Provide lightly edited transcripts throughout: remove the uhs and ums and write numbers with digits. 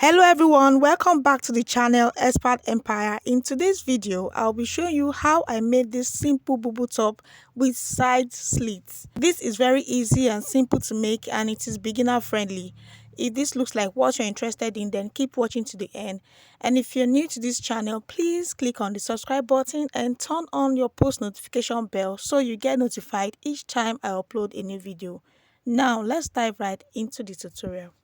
Hello everyone, welcome back to the channel Expert Empire. In today's video, I'll be showing you how I made this simple Bubu top with side slits. This is very easy and simple to make, and it is beginner friendly. If this looks like what you're interested in, then keep watching to the end. And if you're new to this channel, please click on the subscribe button and turn on your post notification bell so you get notified each time I upload a new video. Now let's dive right into the tutorial.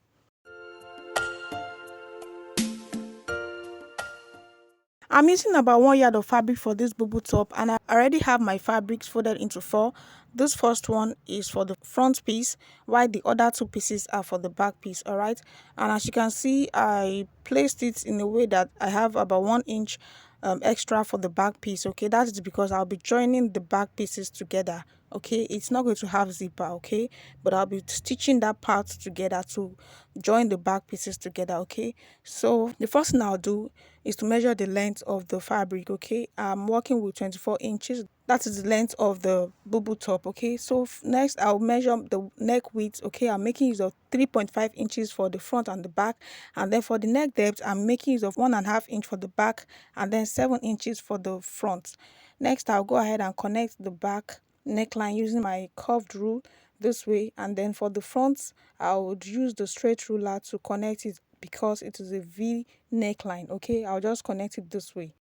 I'm using about 1 yard of fabric for this Bubu top, and I already have my fabrics folded into 4. This first one is for the front piece, while the other 2 pieces are for the back piece. Alright, and as you can see, I placed it in a way that I have about 1 inch extra for the back piece. Okay, that is because I'll be joining the back pieces together. Okay, it's not going to have zipper, okay, but I'll be stitching that part together to join the back pieces together. Okay, so the first thing I'll do is to measure the length of the fabric. Okay, I'm working with 24 inches. That is the length of the Bubu top. Okay, so next I'll measure the neck width. Okay, I'm making use of 3.5 inches for the front and the back, and then for the neck depth I'm making use of 1.5 inch for the back and then 7 inches for the front. Next I'll go ahead and connect the back neckline using my curved rule this way, and then for the front I would use the straight ruler to connect it because it is a V neckline. Okay, I'll just connect it this way.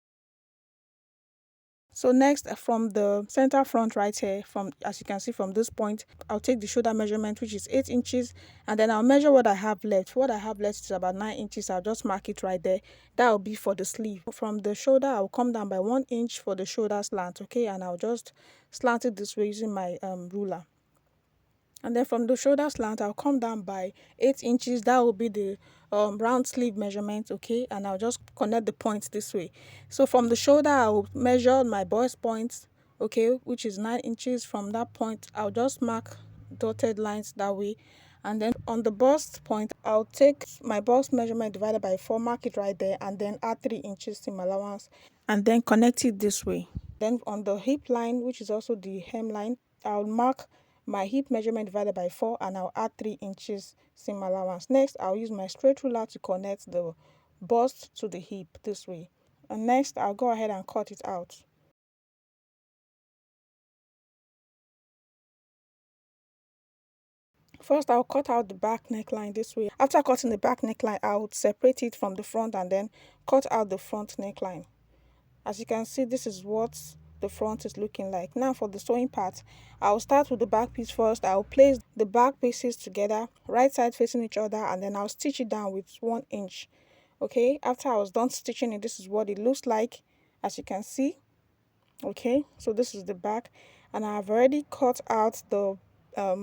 So next, from the center front right here, from as you can see from this point, I'll take the shoulder measurement, which is 8 inches, and then I'll measure what I have left. What I have left is about 9 inches. I'll just mark it right there. That will be for the sleeve. From the shoulder, I'll come down by 1 inch for the shoulder slant. Okay, and I'll just slant it this way using my ruler. And then from the shoulder slant, I'll come down by 8 inches. That will be the round sleeve measurement. Okay, and I'll just connect the points this way. So from the shoulder, I'll measure my bust point, okay, which is 9 inches. From that point, I'll just mark dotted lines that way. And then on the bust point, I'll take my bust measurement divided by 4, mark it right there, and then add 3 inches seam allowance, and then connect it this way. Then on the hip line, which is also the hemline, I'll mark my hip measurement divided by 4, and I'll add 3 inches seam allowance. Next, I'll use my straight ruler to connect the bust to the hip this way. And next, I'll go ahead and cut it out. First, I'll cut out the back neckline this way. After cutting the back neckline, I'll separate it from the front and then cut out the front neckline. As you can see, this is what the front is looking like. Now for the sewing part, I'll start with the back piece first. I'll place the back pieces together, right side facing each other, and then I'll stitch it down with 1 inch. Okay, after I was done stitching it, this is what it looks like, as you can see. Okay, so this is the back, and I've already cut out the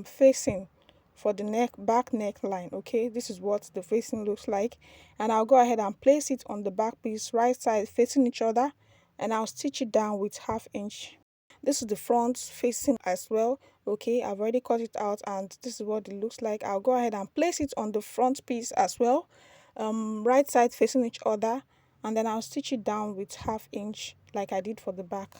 facing for the back neckline. Okay, this is what the facing looks like, and I'll go ahead and place it on the back piece, right side facing each other, and I'll stitch it down with 1/2 inch. This is the front facing as well. Okay, I've already cut it out, and this is what it looks like. I'll go ahead and place it on the front piece as well, right side facing each other, and then I'll stitch it down with 1/2 inch like I did for the back.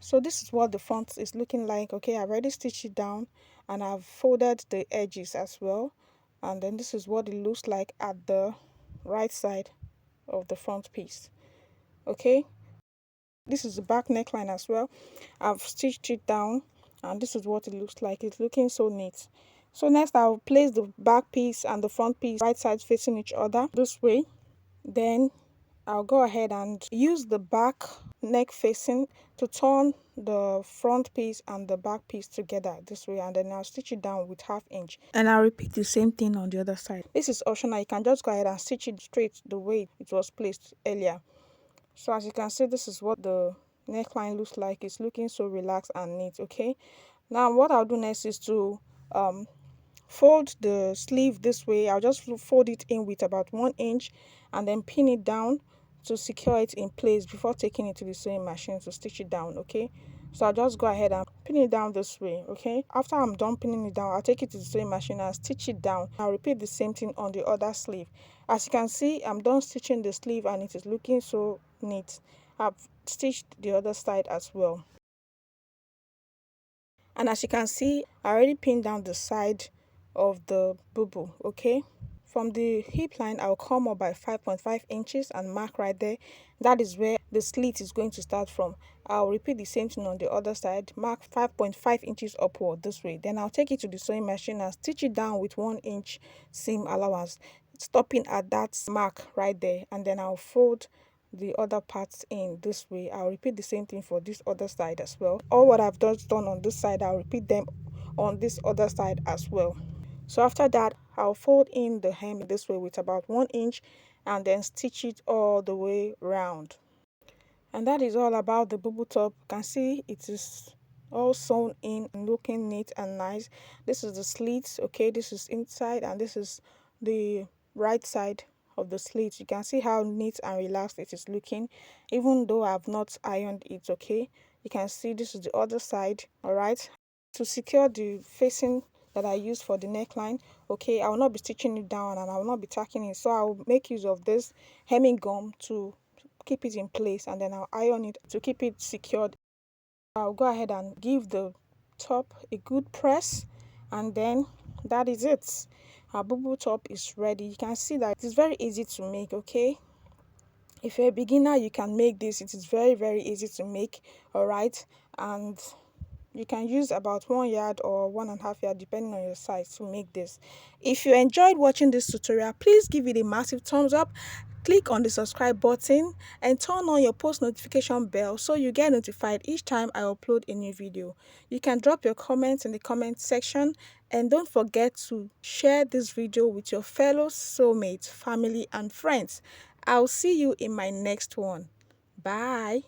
So this is what the front is looking like. Okay, I've already stitched it down, and I've folded the edges as well, and then this is what it looks like at the right side of the front piece. Okay, this is the back neckline as well. I've stitched it down, and this is what it looks like. It's looking so neat. So next, I'll place the back piece and the front piece right sides facing each other this way. Then I'll go ahead and use the back neck facing to turn the front piece and the back piece together this way, and then I'll stitch it down with 1/2 inch, and I'll repeat the same thing on the other side. This is optional. You can just go ahead and stitch it straight the way it was placed earlier. So as you can see, this is what the neckline looks like. It's looking so relaxed and neat. Okay, now what I'll do next is to fold the sleeve this way. I'll just fold it in with about 1 inch and then pin it down to secure it in place before taking it to the sewing machine to stitch it down. Okay, so I'll just go ahead and pin it down this way. Okay, after I'm done pinning it down, I'll take it to the sewing machine and stitch it down. I'll repeat the same thing on the other sleeve. As you can see, I'm done stitching the sleeve and it is looking so neat. I've stitched the other side as well, and as you can see, I already pinned down the side of the Bubu. Okay, From the hip line, I'll come up by 5.5 inches and mark right there. That is where the slit is going to start from. I'll repeat the same thing on the other side, mark 5.5 inches upward this way. Then I'll take it to the sewing machine and stitch it down with 1 inch seam allowance, stopping at that mark right there. And then I'll fold the other parts in this way. I'll repeat the same thing for this other side as well. All what I've just done on this side, I'll repeat them on this other side as well. So after that, I'll fold in the hem this way with about 1 inch and then stitch it all the way round. And that is all about the bubble top. You can see it is all sewn in and looking neat and nice. This is the slits, okay, this is inside and this is the right side of the slits. You can see how neat and relaxed it is looking, even though I have not ironed it, okay. You can see this is the other side. All right, to secure the facing that I use for the neckline, okay, I will not be stitching it down and I will not be tacking it, so I will make use of this hemming gum to keep it in place, and then I'll iron it to keep it secured. I'll go ahead and give the top a good press, and then that is it. Our bubble top is ready. You can see that it's very easy to make, okay. If you're a beginner, you can make this. It is very easy to make, all right. And you can use about 1 yard or 1.5 yard depending on your size to make this. If you enjoyed watching this tutorial, please give it a massive thumbs up. Click on the subscribe button and turn on your post notification bell so you get notified each time I upload a new video. You can drop your comments in the comment section, and don't forget to share this video with your fellow soulmates, family and friends. I'll see you in my next one. Bye.